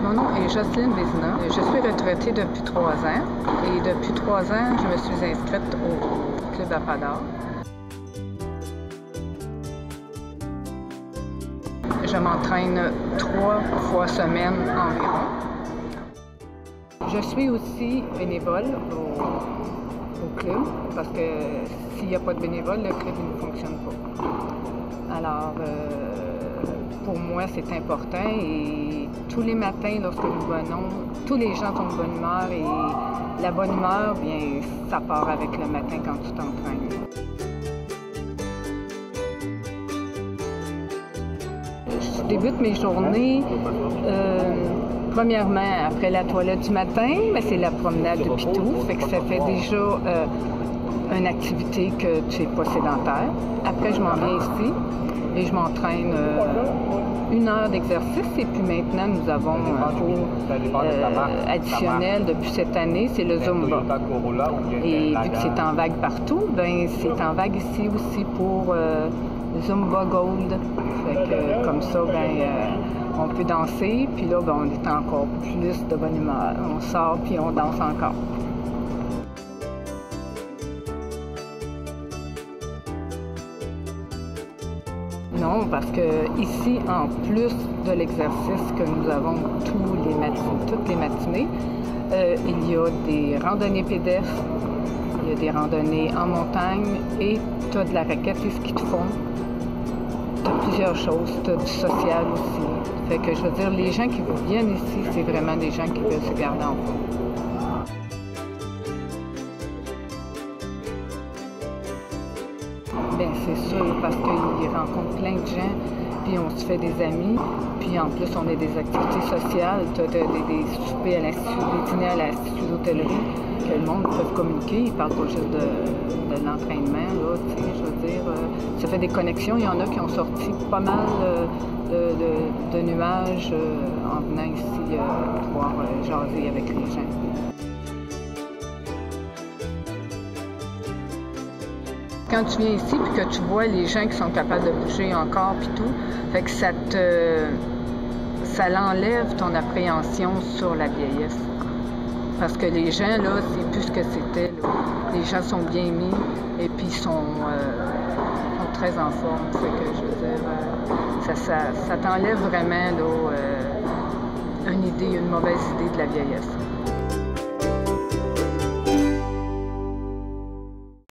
Mon nom est Jocelyne Vézina. Je suis retraitée depuis 3 ans et depuis 3 ans, je me suis inscrite au Club Appador. Je m'entraîne 3 fois semaine environ. Je suis aussi bénévole au club parce que s'il n'y a pas de bénévole, le club ne fonctionne pas. Alors, pour moi, c'est important et tous les matins, lorsque nous venons, tous les gens sont de bonne humeur et la bonne humeur, bien, ça part avec le matin quand tu t'entraînes. Je débute mes journées, premièrement, après la toilette du matin, mais c'est la promenade de Pitou, fait que ça fait déjà une activité que tu n'es pas sédentaire. Après, je m'en viens ici et je m'entraîne 1 heure d'exercice et puis maintenant, nous avons un cours additionnel depuis cette année, c'est le Zumba. Et vu que c'est en vague partout, ben c'est en vague ici aussi pour Zumba Gold. Fait que, comme ça, on peut danser, puis là, on est encore plus de bonne humeur. On sort, puis on danse encore. Non, parce que ici, en plus de l'exercice que nous avons toutes les matinées, il y a des randonnées pédestres, il y a des randonnées en montagne et tu as de la raquette et ski de fond. Tu as plusieurs choses, tu as du social aussi. Fait que je veux dire, les gens qui viennent ici, c'est vraiment des gens qui veulent se garder en forme. Bien, c'est sûr, parce qu'ils rencontrent plein de gens, puis on se fait des amis, puis en plus, on a des activités sociales, tu as des soupers à l'Institut, des dîners à l'Institut d'hôtellerie, que le monde peut communiquer, ils parlent pas juste de l'entraînement, là, tu sais, je veux dire, ça fait des connexions, il y en a qui ont sorti pas mal de nuages en venant ici pouvoir jaser avec les gens. Quand tu viens ici et que tu vois les gens qui sont capables de bouger encore puis tout, fait que ça l'enlève ton appréhension sur la vieillesse. Parce que les gens, là, c'est plus ce que c'était. Les gens sont bien mis et puis sont très en forme. Fait que, je veux dire, ça t'enlève vraiment là, une mauvaise idée de la vieillesse.